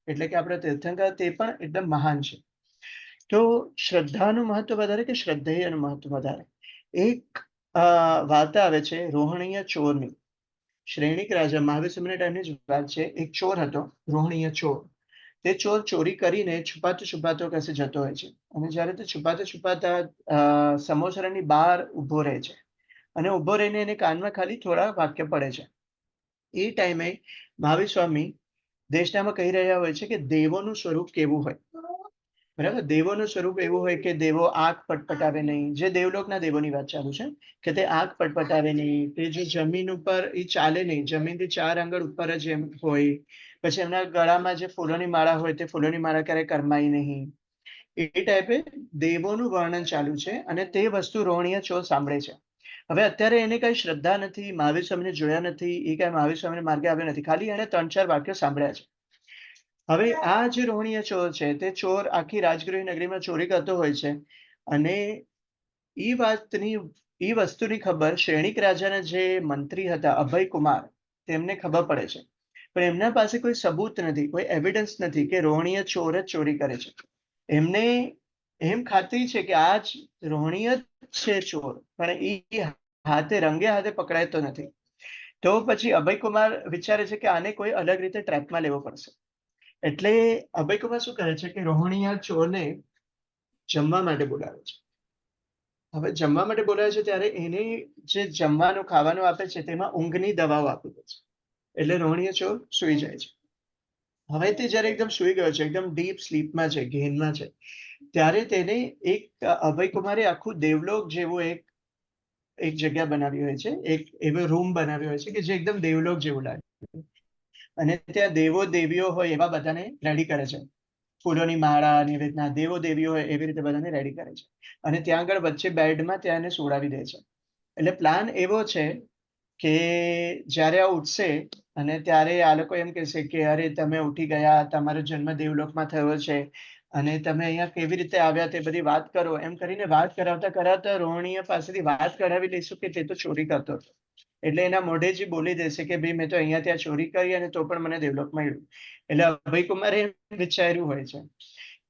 એટલે કે આપણા તીર્થંકર તે પણ એકદમ મહાન છે. તો શ્રદ્ધાનું મહત્વ વધારે કે શ્રદ્ધેયનું મહત્વ વધારે? એક વાર્તા આવે છે રોહણીય ચોરની. શ્રેણિક રાજા મહાવીર સ્વામીના ટાઈમની જ વાત છે. એક ચોર હતો, રોહણીય ચોર. તે ચોર ચોરી કરીને છુપાતો છુપાતો કશે જતો હોય છે, અને જ્યારે તે છુપાતા છુપાતા સમોસરાની બહાર ઊભો રહે છે, અને ઊભો રહીને એને કાનમાં ખાલી થોડા વાક્ય પડે છે. એ ટાઈમે મહાવીર સ્વામી દેશનામાં કહી રહ્યા હોય છે કે દેવોનું સ્વરૂપ કેવું હોય, બરાબર? દેવોનું સ્વરૂપ એવું હોય કે દેવો આંખ પટપટાવે નહીં, જે દેવલોકના દેવોની વાત ચાલુ છે, કે તે આંખ પટપટાવે નહીં, તે જે જમીન ઉપર એ ચાલે નહીં, જમીનથી 4 આંગળ ઉપર જ એમ હોય. પછી એમના ગળામાં જે ફૂલોની માળા હોય તે ફૂલોની માળા ક્યારેય કરમાય નહીં. એ ટાઈપે દેવોનું વર્ણન ચાલુ છે, અને તે વસ્તુ રોહણીય ચોર સાંભળે છે. હવે અત્યારે એને કઈ શ્રદ્ધા નથી, મહાવીર સ્વામીને જોયા નથી, એ કઈ મહાવીર સ્વામીના માર્ગે આવ્યો નથી, ખાલી એને 3-4 વાક્યો સાંભળ્યા છે. હવે આ જે રોહણીય ચોર છે તે ચોર આખી રાજગૃહ નગરીમાં ચોરી કરતો હોય છે, અને ઈ વાતની, ઈ વસ્તુની ખબર શ્રેણિક રાજાના જે મંત્રી હતા અભયકુમાર, તેમને ખબર પડે છે. પણ એમના પાસે કોઈ સબૂત નથી, કોઈ એવિડન્સ નથી કે રોહણીય ચોર જ ચોરી કરે છે. એમને એમ ખાતરી છે કે આ જ રોહણીય છે ચોર, પણ એ હાથે રંગે હાથે પકડાતો નથી. તો પછી અભયકુમાર વિચારે છે કે આને કોઈ અલગ રીતે ટ્રેકમાં લેવો પડશે. એટલે અભયકુમાર શું કરે છે કે રોહણીય ચોરને જમવા માટે બોલાવે છે. હવે જમવા માટે બોલાવે છે ત્યારે એને જે જમવાનું ખાવાનું આપે છે તેમાં ઊંઘની દવાઓ આપી દે છે, એટલે રોહણીય ચોર સૂઈ જાય છે. હવે તે જ્યારે એકદમ સૂઈ ગયો છે, એકદમ ડીપ સ્લીપમાં છે, ગેનમાં છે, ત્યારે તેને એક અભયકુમારે આખું દેવલોક જેવું એક એક જગ્યા બનાવી હોય છે, એક એવો રૂમ બનાવ્યો હોય છે કે જે એકદમ દેવલોક જેવું લાગે, અને ત્યાં દેવો દેવીઓ હોય એવા બધાને રેડી કરે છે, ફૂલોની માળા અને એવી રીતના દેવો દેવીઓ હોય એવી રીતે બધાને રેડી કરે છે, અને ત્યાં આગળ વચ્ચે બેડમાં ત્યાં એને સુવડાવી દે છે. એટલે પ્લાન એવો છે કે જ્યારે આ ઉઠશે અને ત્યારે આ લોકો એમ કહેશે કે અરે તમે ઉઠી ગયા, તમારો જન્મ દેવલોકમાં થયો છે, અને તમે અહીંયા કેવી રીતે આવ્યા તે બધી વાત કરો, એમ કરીને વાત કરાવતા કરાવતા રોહણીય પાસેથી વાત કઢાવી લઈશું કે તે તો ચોરી કરતો હતો. એટલે એના મોઢે જ બોલી દેશે કે ભાઈ મેં તો અહીંયા ત્યાં ચોરી કરી અને તો પણ મને દેવલોક મળ્યું. એટલે અભયકુમારે એમ વિચાર્યું હોય છે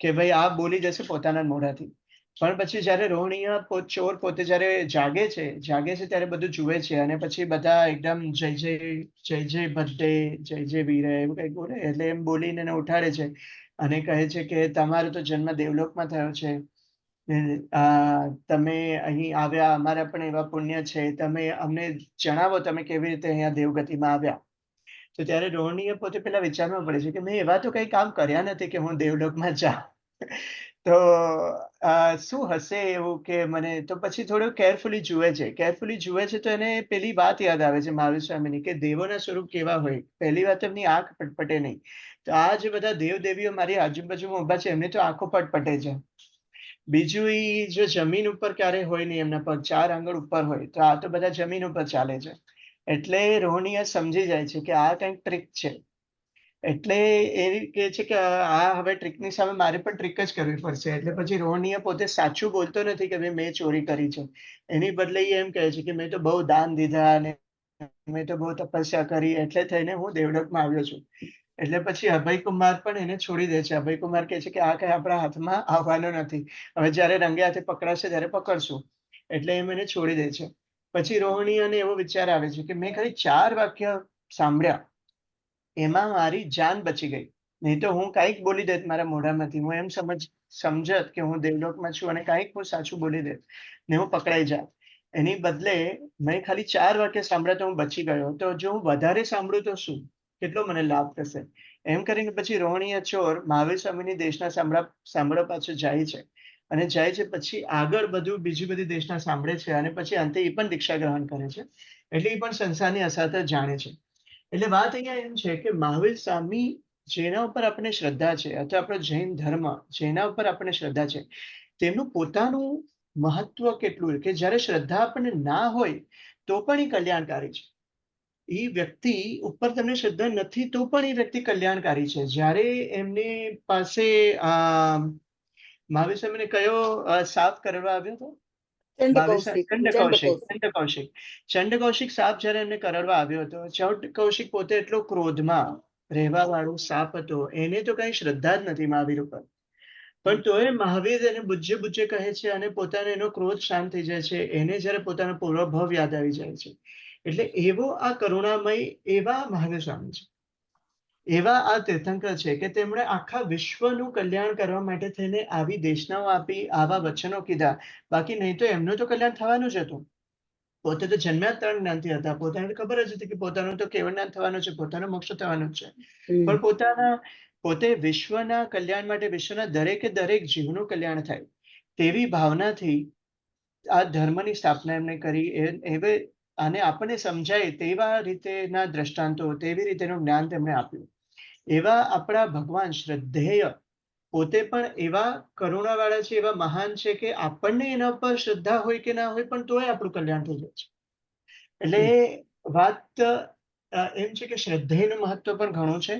કે ભાઈ આ બોલી જશે પોતાના મોઢાથી. પણ પછી જ્યારે રોહિણીયા ચોર પોતે જ્યારે જાગે છે ત્યારે બધું જુએ છે અને પછી બધા એકદમ જય જય ભદ્દે, જય જય વીરે એવું કંઈક બોલે, એટલે એમ બોલીને એને ઉઠાડે છે અને કહે છે કે તમારો તો જન્મ દેવલોકમાં થયો છે. તમે અહીં આવ્યા, અમારા પણ એવા પુણ્ય છે, તમે અમને જણાવો તમે કેવી રીતે અહીંયા દેવગતિમાં આવ્યા. તો ત્યારે રોહિણીએ પોતે પેલા વિચારમાં પડે છે કે મેં એવા તો કઈ કામ કર્યા નથી કે હું દેવલોકમાં જાઉં. તો શું હશે એવું કે મને, તો પછી થોડું કેરફુલી જુએ છે તો એને પેલી વાત યાદ આવે છે મહાવીર સ્વામીની કે દેવોના સ્વરૂપ કેવા હોય. પહેલી વાત એમની આંખ પટપટે નહીં. તો આ જે બધા દેવ દેવીઓ મારી આજુબાજુમાં ઊભા છે એમની તો આંખો પટપટે છે. બીજું ઈ જો જમીન ઉપર ક્યારે હોય નહીં, એમના પગ 4 આંગળ ઉપર હોય, તો આ તો બધા જમીન ઉપર ચાલે છે. એટલે રોહિણીયા સમજી જાય છે કે આ કંઈક ટ્રીક છે. એટલે એ કહે છે કે આ હવે ટ્રીકની સામે મારે પણ ટ્રીક જ કરવી પડશે. એટલે પછી રોહિણીયા પોતે સાચું બોલતો નથી કે ભાઈ મેં ચોરી કરી છે. એની બદલે એ એમ કહે છે કે મેં તો બહુ દાન દીધા અને મેં તો બહુ તપસ્યા કરી એટલે થઈને હું દેવલોકમાં આવ્યો છું. એટલે પછી અભયકુમાર પણ એને છોડી દે છે. અભયકુમાર કહે છે કે આ કઈ આપણા હાથમાં આવવાનો નથી. હવે જ્યારે રંગે હાથે પકડાશે ત્યારે પકડશું. એટલે એમ એને છોડી દે છે. પછી રોહિણીયાને એવો વિચાર આવે છે કે મેં ખાલી 4 વાક્ય સાંભળ્યા, એમાં મારી જાન બચી ગઈ. નહીં તો હું કાંઈક બોલી દેત મારા મોઢામાંથી. હું એમ સમજત કે હું દેવલોકમાં છું અને કાંઈક હું સાચું બોલી દેત ને હું પકડાઈ જાત. એની બદલે મેં ખાલી 4 વાક્ય સાંભળ્યા તો હું બચી ગયો. તો જો હું વધારે સાંભળું તો શું? કેટલો મને લાભ થશે? એમ કરીને પછી રોહિણીયા ચોર મહાવીર સ્વામીની દેશના સાંભળવા પાછો જાય છે. અને જાય છે પછી આગળ બધું બીજી બધી દેશના સાંભળે છે અને પછી અંતે એ પણ દીક્ષા ગ્રહણ કરે છે. એટલે એ પણ સંસારની અસાત જાણે છે. એટલે વાત અહીંયા એમ છે કે મહાવીર સ્વામી જેના ઉપર આપણને શ્રદ્ધા છે, અથવા આપણો જૈન ધર્મ જેના ઉપર આપણને શ્રદ્ધા છે, તેમનું પોતાનું મહત્વ કેટલું કે જ્યારે શ્રદ્ધા આપણને ના હોય તો પણ એ કલ્યાણકારી છે. એ વ્યક્તિ ઉપર તમને શ્રદ્ધા નથી તો પણ એ વ્યક્તિ કલ્યાણકારી છે. જ્યારે એમની પાસે મહાવીર સ્વામીને કયો સાપ કરવા આવ્યો હતો? ચંડ કૌશિક સાપ જ્યારે એમને કરડવા આવ્યો હતો, ચંડ કૌશિક પોતે એટલો ક્રોધમાં રહેવા વાળો સાપ હતો, એને તો કઈ શ્રદ્ધા જ નથી મહાવીર ઉપર. પણ તોય મહાવીર એને બુજ્જે બુજ્જે કહે છે અને પોતાનો એનો ક્રોધ શાંત થઈ જાય છે. એને જ્યારે પોતાનો પૂર્વ ભવ યાદ આવી જાય છે. એટલે એવો આ કરુણામય એવા મહાવીર સ્વામી છે, એવા આ તીર્થંકર છે કે તેમણે આખા વિશ્વનું કલ્યાણ કરવા માટે થઈને આવી દેશનાઓ આપી, આવા વચનો કીધા. બાકી નહીં તો એમનું તો કલ્યાણ થવાનું જ હતું. પોતે તો જન્મ્યા 3 જ્ઞાનથી હતા. પોતાને ખબર જ હતી કે પોતાનું તો કેવળ જ્ઞાન થવાનું છે, પોતાનો મોક્ષ થવાનું જ છે. પણ પોતે વિશ્વના કલ્યાણ માટે, વિશ્વના દરેકે દરેક જીવનું કલ્યાણ થાય તેવી ભાવનાથી આ ધર્મની સ્થાપના એમણે કરી. અને આપણને સમજાય તેવા રીતેના દ્રષ્ટાંતો, તેવી રીતેનું જ્ઞાન તેમણે આપ્યું. એવા આપણા ભગવાન શ્રદ્ધેય પોતે પણ એવા કરુણાવાળા છે, એવા મહાન છે કે આપણને એના પર શ્રદ્ધા હોય કે ના હોય પણ તોય આપણું કલ્યાણ થઈ જાય છે. એટલે વાત એમ છે કે શ્રદ્ધેયનું મહત્વ પણ ઘણું છે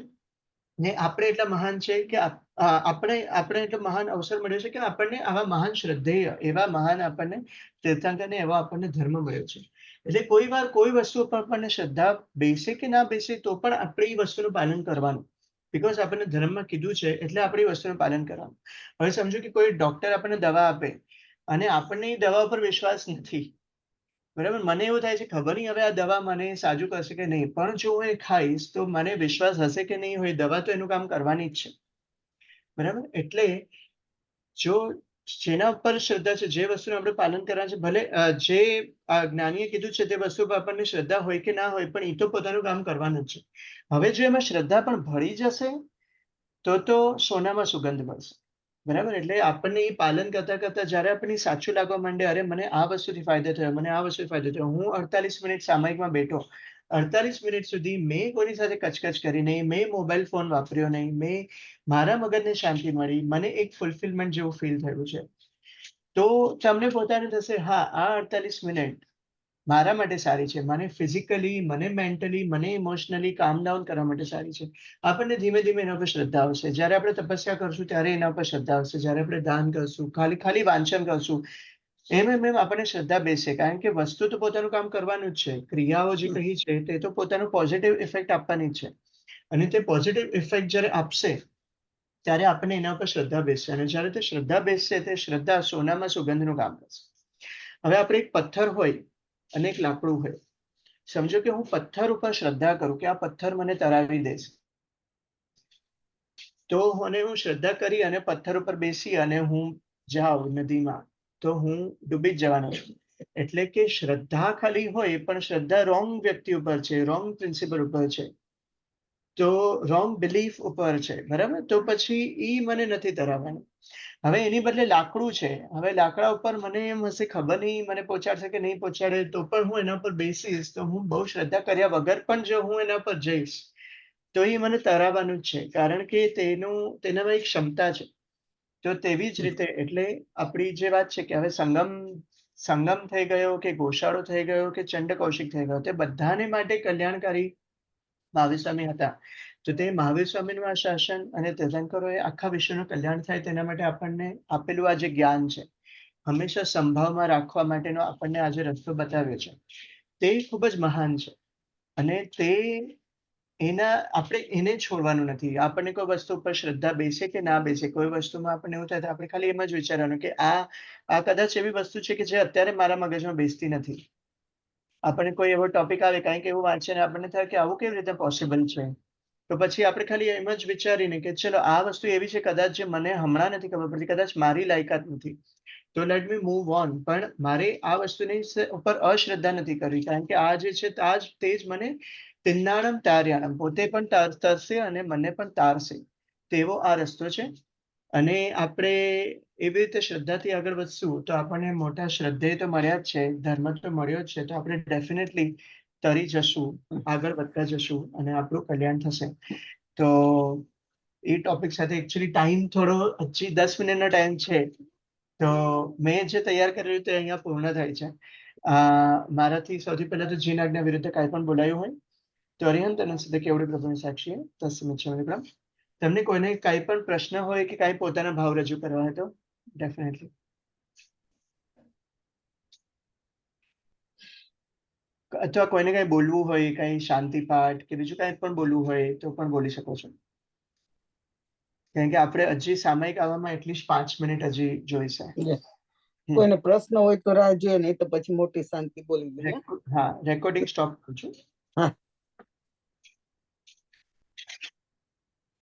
ને આપણે એટલા મહાન છે કે આપણે એટલો મહાન અવસર મળ્યો છે કે આપણને આવા મહાન શ્રદ્ધેય, એવા મહાન આપણને તીર્થંકરને એવો આપણને ધર્મ મળ્યો છે. એટલે કોઈ વાર કોઈ વસ્તુ પર આપણને શ્રદ્ધા બેસે કે ના બેસે તો પણ આપણે એ વસ્તુનું પાલન કરવાનું. બીકોઝ આપણને ધર્મમાં કીધું છે એટલે આપણે એ વસ્તુનું પાલન કરવાનું. હવે સમજો કે કોઈ ડોક્ટર આપણને દવા આપે અને આપણને એ દવા પર વિશ્વાસ નથી. બરાબર, મને એવું થાય છે ખબર નહીં હવે આ દવા મને સાજું કરશે કે નહીં, પણ જો હું એ ખાઈશ તો મને વિશ્વાસ હશે કે નહીં હોય, દવા તો એનું કામ કરવાની જ છે. બરાબર, એટલે જો જેના ઉપર શ્રદ્ધા છે, જે વસ્તુનું આપણે પાલન કરવાનું છે, ભલે જે જ્ઞાનીએ કીધું છે તે વસ્તુ પર આપણને શ્રદ્ધા હોય કે ના હોય પણ એ તો પોતાનું કામ કરવાનું જ છે. હવે જો એમાં શ્રદ્ધા પણ ભળી જશે તો સોનામાં સુગંધ મળશે. બરાબર, એટલે આપણને એ પાલન કરતા કરતા જ્યારે આપણને સાચું લાગવા માંડે, અરે મને આ વસ્તુથી ફાયદો થયો, મને આ વસ્તુથી ફાયદો થયો, હું 48 મિનિટ સામાયિકમાં બેઠો, 48 મિનિટ સુધી મેં કોઈની સાથે કચકચ કરી નહીં, મેં મોબાઈલ ફોન વાપર્યો નહીં, મારા મગજને શાંતિ મળી, મને એક ફુલફિલમેન્ટ જેવું ફીલ થયું છે. તો તમને પોતાને થશે હા આ 48 મિનિટ મારા માટે સારી છે, મને ફિઝિકલી, મને મેન્ટલી, મને ઇમોશનલી કામ ડાઉન કરવા માટે સારી છે. આપણને ધીમે ધીમે એના પર શ્રદ્ધા આવશે. જ્યારે આપણે તપસ્યા કરશું ત્યારે એના પર શ્રદ્ધા આવશે. જ્યારે આપણે દાન કરશું, ખાલી વાંચન કરશું, એમ આપણને શ્રદ્ધા બેસે, કારણ કે વસ્તુ તો પોતાનું કામ કરવાનું જ છે. ક્રિયાઓ જે કહી છે તે તો પોતાનું પોઝિટિવ ઇફેક્ટ આપવાની જ છે. અને તે પોઝિટિવ ઇફેક્ટ જ્યારે આપશે ત્યારે આપણને એના પર શ્રદ્ધા બેસશે, અને જ્યારે તે શ્રદ્ધા બેસશે તે શ્રદ્ધા સોનામાં સુગંધનું કામ કરશે. હવે આપણે એક પથ્થર હોય અને એક લાકડું હોય. સમજો કે હું પથ્થર ઉપર શ્રદ્ધા કરું કે આ પથ્થર મને તરાવી દેશે, તો હું શ્રદ્ધા કરી અને પથ્થર ઉપર બેસી અને હું જાઉં નદીમાં, તો હું ડૂબી જ જવાનો છું. એટલે કે શ્રદ્ધા ખાલી હોય પણ શ્રદ્ધા રોંગ વ્યક્તિ ઉપર છે, રોંગ પ્રિન્સિપલ ઉપર છે, તો રોંગ બિલીફ ઉપર છે, બરાબર? તો પછી ઈ મને નથી તરાવવાનું. હવે એની બદલે લાકડું છે. હવે લાકડા ઉપર મને એમ હશે ખબર નહીં મને પહોંચાડશે કે નહીં પહોંચાડે, તો પણ હું એના પર બેસીશ, તો હું બહુ શ્રદ્ધા કર્યા વગર પણ જો હું એના પર જઈશ તો એ મને તરાવવાનું જ છે, કારણ કે તેનામાં એક ક્ષમતા છે. તો તેવી જ રીતે એટલે આપણી જે વાત છે કે હવે સંગમ થઈ ગયો કે ગોશાળો થઈ ગયો કે ચંડ કૌશિક થઈ ગયો, તે બધાને માટે કલ્યાણકારી મહાવીર સ્વામી હતા. તો તે મહાવીર સ્વામીનું આ શાસન અને તીર્થંકરોએ આખા વિશ્વનું કલ્યાણ થાય તેના માટે આપણને આપેલું આ જે જ્ઞાન છે, હંમેશા સંભાવમાં રાખવા માટેનો આપણને આજે રસ્તો બતાવ્યો છે, તે ખૂબ જ મહાન છે. અને આપણે એને છોડવાનું નથી. આપણને કોઈ વસ્તુ ઉપર શ્રદ્ધા બેસે કે ના બેસે, કોઈ વસ્તુમાં આપણને એવું થાય તો આપણે ખાલી એમ જ વિચારવાનું કે આ કદાચ એવી વસ્તુ છે કે જે અત્યારે મારા મગજમાં બેસતી નથી. આપણને કોઈ એવો ટોપિક આવે, કંઈક એવું વાંચીને આપણને થાય કે આવું કેવી રીતે પોસિબલ છે, તો પછી આપણે ખાલી એમ જ વિચારીને કે ચલો આ વસ્તુ એવી છે કદાચ જે મને હમણાં નથી ખબર પડતી, કદાચ મારી લાયકાત નથી, તો લેટ મી મૂવ ઓન. પણ મારે આ વસ્તુની ઉપર અશ્રદ્ધા નથી કરવી, કારણ કે આ જે છે તે જ મને તિન્નાણમ તાર્યાણમ, પોતે પણ તરશે અને મને પણ તારશે, તેવો આ રસ્તો છે. અને આપણે એવી રીતે શ્રદ્ધાથી આગળ વધશું તો આપણને મોટા શ્રદ્ધેય તો મળ્યા જ છે, ધર્મ તો મળ્યો જ છે, તો આપણે ડેફિનેટલી તરી જશું, આગળ વધતા જશું અને આપણું કલ્યાણ થશે. તો એ ટોપિક સાથે એકચ્યુઅલી ટાઈમ થોડો હજી 10 મિનિટનો ટાઈમ છે, તો મેં જે તૈયાર કરેલું તે અહીંયા પૂર્ણ થાય છે. મારાથી સૌથી પહેલા તો જીન આજ્ઞા વિરુદ્ધ કાંઈ પણ બોલાયું હોય તો અરિહંત અને સિદ્ધ કેવડી પ્રભુની સાક્ષીએ તસ્મિચ્છામિ. તમને કોઈને કાંઈ પણ પ્રશ્ન હોય કે કાંઈ પોતાના ભાવ રજૂ કરવા હોય તો ડેફિનેટલી. અથવા કોઈને કાંઈ બોલવું હોય, કાંઈ શાંતિ પાઠ કે બીજું કાંઈ પણ બોલવું હોય તો પણ બોલી શકો છો, કારણ કે આપણે હજી સામાયિક આવવામાં એટલીસ્ટ 5 મિનિટ હજી જોઈશે. કોઈને પ્રશ્ન હોય તો રાહ જોઈએ, નહીં તો પછી મોટી શાંતિ બોલી દઈએ. હા, રેકોર્ડિંગ સ્ટોપ કરું છું. હા.